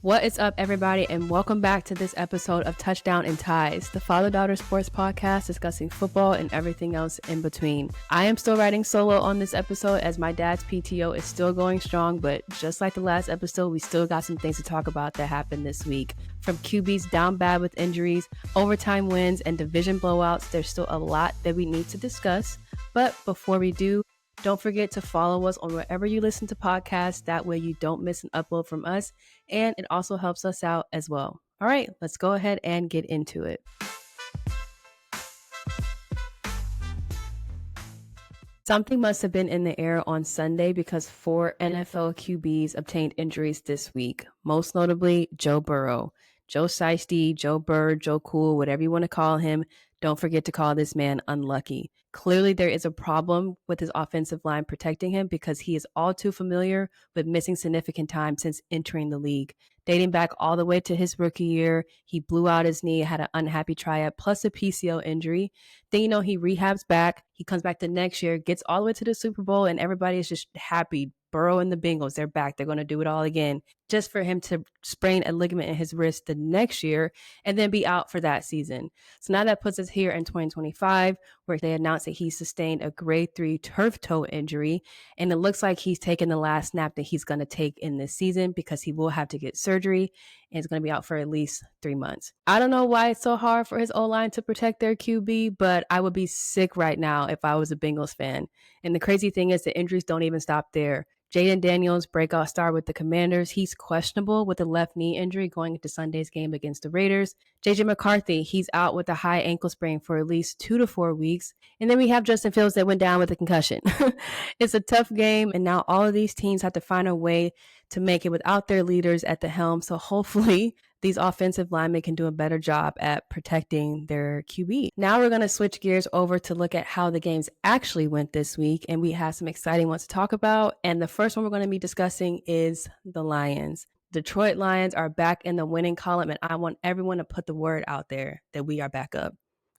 What is up, everybody, and welcome back to this episode of Touchdown and Ties, the father-daughter sports podcast discussing football and everything else in between. I am still riding solo on this episode as my dad's PTO is still going strong, but just like the last episode, we still got some things to talk about that happened this week. From QBs down bad with injuries, overtime wins, and division blowouts, there's still a lot that we need to discuss. But before we do, don't forget to follow us on wherever you listen to podcasts. That way you don't miss an upload from us, and it also helps us out as well. All right, let's go ahead and get into it. Something must have been in the air on Sunday because 4 NFL QBs obtained injuries this week, most notably Joe Burrow. Joe Shiesty, Joe Bird, Joe Cool, whatever you want to call him, don't forget to call this man unlucky. Clearly, there is a problem with his offensive line protecting him because he is all too familiar with missing significant time since entering the league. Dating back all the way to his rookie year, he blew out his knee, had an unhappy tryout, plus a PCL injury. Then, he rehabs back. He comes back the next year, gets all the way to the Super Bowl, and everybody is just happy. Burrow and the Bengals, they're back. They're going to do it all again. Just for him to sprain a ligament in his wrist the next year and then be out for that season. So now that puts us here in 2025, where they announced that he sustained a grade 3 turf toe injury. And it looks like he's taken the last snap that he's going to take in this season because he will have to get surgery and is going to be out for at least 3 months. I don't know why it's so hard for his O-line to protect their QB, but I would be sick right now if I was a Bengals fan. And the crazy thing is the injuries don't even stop there. Jaden Daniels, breakout star with the Commanders, he's questionable with a left knee injury going into Sunday's game against the Raiders. JJ McCarthy, he's out with a high ankle sprain for at least 2 to 4 weeks. And then we have Justin Fields that went down with a concussion. It's a tough game, and now all of these teams have to find a way to make it without their leaders at the helm. So hopefully these offensive linemen can do a better job at protecting their QB. Now we're going to switch gears over to look at how the games actually went this week, and we have some exciting ones to talk about. And the first one we're going to be discussing is the Lions. Detroit Lions are back in the winning column, and I want everyone to put the word out there that we are back up.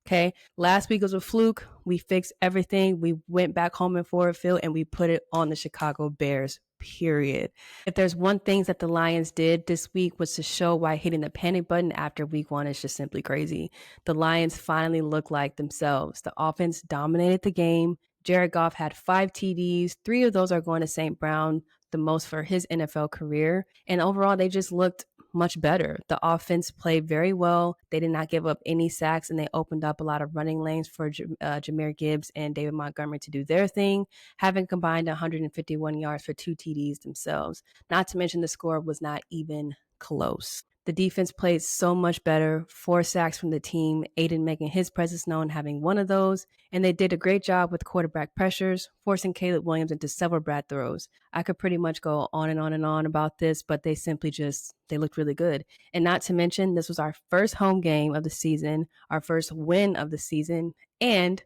Okay, last week was a fluke. We fixed everything. We went back home in Ford Field and we put it on the Chicago Bears, period. If there's one thing that the Lions did this week was to show why hitting the panic button after week 1 is just simply crazy. The Lions finally look like themselves. The offense dominated the game. Jared Goff had 5 TDs. 3 of those are going to St. Brown, the most for his NFL career. And overall, they just looked much better. The offense played very well. They did not give up any sacks, and they opened up a lot of running lanes for Jahmyr Gibbs and David Montgomery to do their thing, having combined 151 yards for 2 TDs themselves. Not to mention the score was not even close. The defense played so much better. 4 sacks from the team, Aiden making his presence known, having one of those. And they did a great job with quarterback pressures, forcing Caleb Williams into several bad throws. I could pretty much go on and on and on about this, but they simply they looked really good. And not to mention, this was our first home game of the season, our first win of the season, and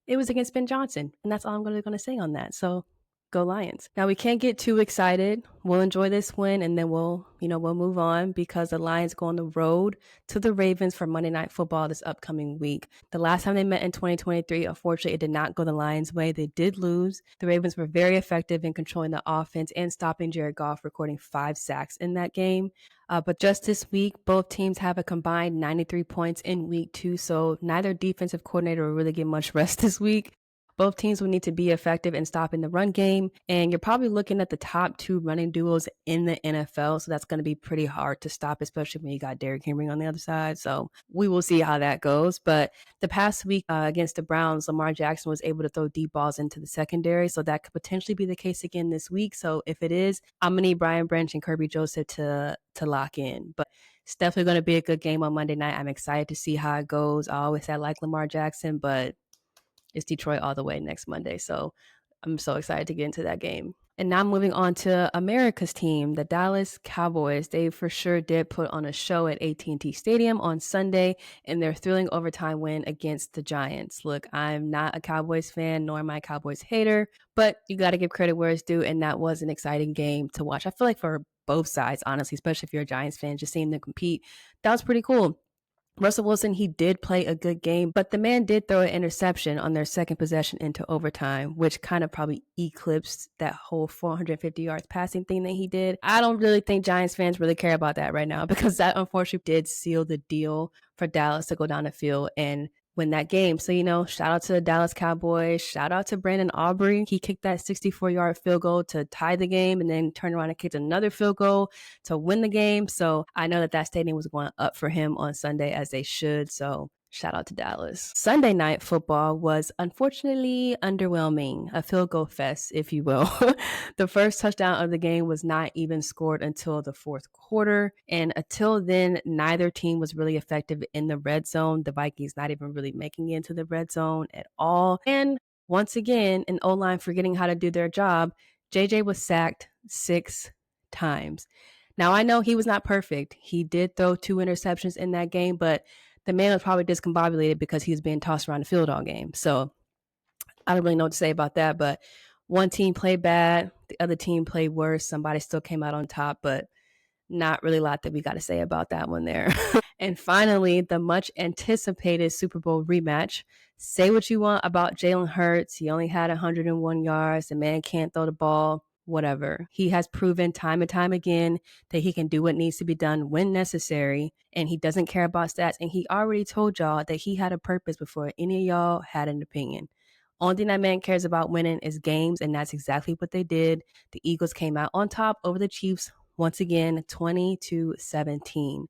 it was against Ben Johnson. And that's all I'm going to say on that. So go Lions. Now we can't get too excited. We'll enjoy this win and then we'll move on because the Lions go on the road to the Ravens for Monday Night Football this upcoming week. The last time they met in 2023, unfortunately, it did not go the Lions' way. They did lose. The Ravens were very effective in controlling the offense and stopping Jared Goff, recording 5 sacks in that game. But just this week, both teams have a combined 93 points in week 2, so neither defensive coordinator will really get much rest this week. Both teams will need to be effective in stopping the run game, and you're probably looking at the top 2 running duos in the NFL, so that's going to be pretty hard to stop, especially when you got Derrick Henry on the other side. So we will see how that goes. But the past week against the Browns, Lamar Jackson was able to throw deep balls into the secondary, so that could potentially be the case again this week. So if it is, I'm going to need Brian Branch and Kirby Joseph to lock in. But it's definitely going to be a good game on Monday night. I'm excited to see how it goes. I always say I like Lamar Jackson, but it's Detroit all the way next Monday. So I'm so excited to get into that game. And now moving on to America's team, the Dallas Cowboys. They for sure did put on a show at AT&T Stadium on Sunday in their thrilling overtime win against the Giants. Look, I'm not a Cowboys fan, nor am I a Cowboys hater, but you got to give credit where it's due, and that was an exciting game to watch. I feel like for both sides, honestly, especially if you're a Giants fan, just seeing them compete, that was pretty cool. Russell Wilson, he did play a good game, but the man did throw an interception on their second possession into overtime, which kind of probably eclipsed that whole 450 yards passing thing that he did. I don't really think Giants fans really care about that right now because that unfortunately did seal the deal for Dallas to go down the field and win that game. So, shout out to the Dallas Cowboys. Shout out to Brandon Aubrey. He kicked that 64-yard field goal to tie the game and then turned around and kicked another field goal to win the game. So I know that stadium was going up for him on Sunday, as they should. So shout out to Dallas. Sunday night football was unfortunately underwhelming, a field goal fest, if you will. The first touchdown of the game was not even scored until the fourth quarter. And until then, neither team was really effective in the red zone. The Vikings not even really making it into the red zone at all. And once again, an O-line forgetting how to do their job, JJ was sacked 6 times. Now, I know he was not perfect. He did throw 2 interceptions in that game, but the man was probably discombobulated because he was being tossed around the field all game. So I don't really know what to say about that, but one team played bad. The other team played worse. Somebody still came out on top, but not really a lot that we got to say about that one there. And finally, the much anticipated Super Bowl rematch. Say what you want about Jalen Hurts. He only had 101 yards. The man can't throw the ball. Whatever. He has proven time and time again that he can do what needs to be done when necessary, and he doesn't care about stats. And he already told y'all that he had a purpose before any of y'all had an opinion. Only thing that man cares about winning is games, and that's exactly what they did. The Eagles came out on top over the Chiefs once again, 20-17.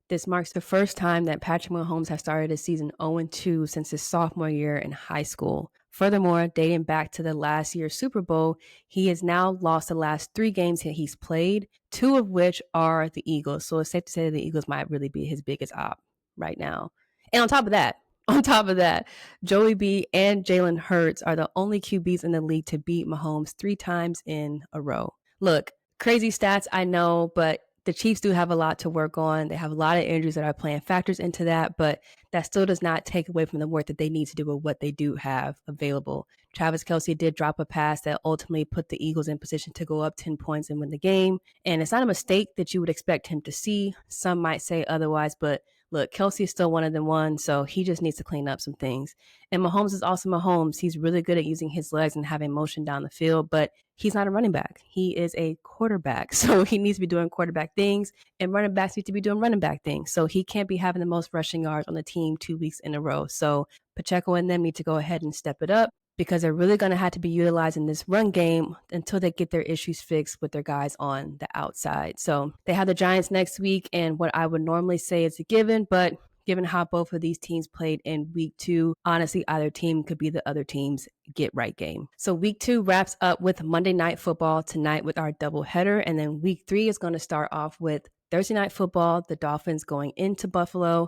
This marks the first time that Patrick Mahomes has started a season 0-2 since his sophomore year in high school. Furthermore, dating back to the last year's Super Bowl, he has now lost the last 3 games that he's played, 2 of which are the Eagles. So it's safe to say that the Eagles might really be his biggest op right now. And on top of that, Joey B and Jalen Hurts are the only QBs in the league to beat Mahomes 3 times in a row. Look, crazy stats, I know, but the Chiefs do have a lot to work on. They have a lot of injuries that are playing factors into that, but that still does not take away from the work that they need to do with what they do have available. Travis Kelce did drop a pass that ultimately put the Eagles in position to go up 10 points and win the game. And it's not a mistake that you would expect him to see. Some might say otherwise, but look, Kelce is still one of them ones, so he just needs to clean up some things. And Mahomes is also Mahomes. He's really good at using his legs and having motion down the field, but he's not a running back. He is a quarterback, so he needs to be doing quarterback things, and running backs need to be doing running back things. So he can't be having the most rushing yards on the team 2 weeks in a row. So Pacheco and them need to go ahead and step it up, because they're really going to have to be utilizing this run game until they get their issues fixed with their guys on the outside. So they have the Giants next week, and what I would normally say is a given, but given how both of these teams played in week 2, honestly, either team could be the other team's get right game. So week 2 wraps up with Monday Night Football tonight with our doubleheader, and then week 3 is going to start off with Thursday Night Football, the Dolphins going into Buffalo.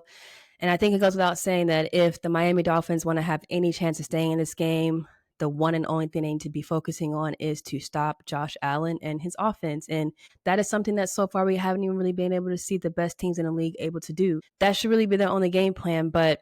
And I think it goes without saying that if the Miami Dolphins want to have any chance of staying in this game, the one and only thing they need to be focusing on is to stop Josh Allen and his offense. And that is something that so far we haven't even really been able to see the best teams in the league able to do. That should really be their only game plan, but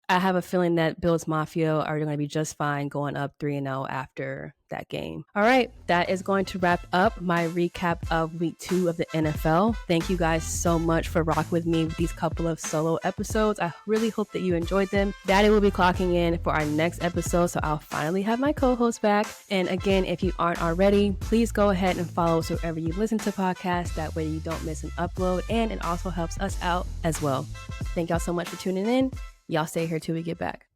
I have a feeling that Bills Mafia are going to be just fine going up 3-0 after that game. All right, that is going to wrap up my recap of week 2 of the NFL. Thank you guys so much for rocking with me with these couple of solo episodes. I really hope that you enjoyed them. Daddy will be clocking in for our next episode, so I'll finally have my co-host back. And again, if you aren't already, please go ahead and follow us wherever you listen to podcasts. That way you don't miss an upload, and it also helps us out as well. Thank y'all so much for tuning in. Y'all stay here till we get back.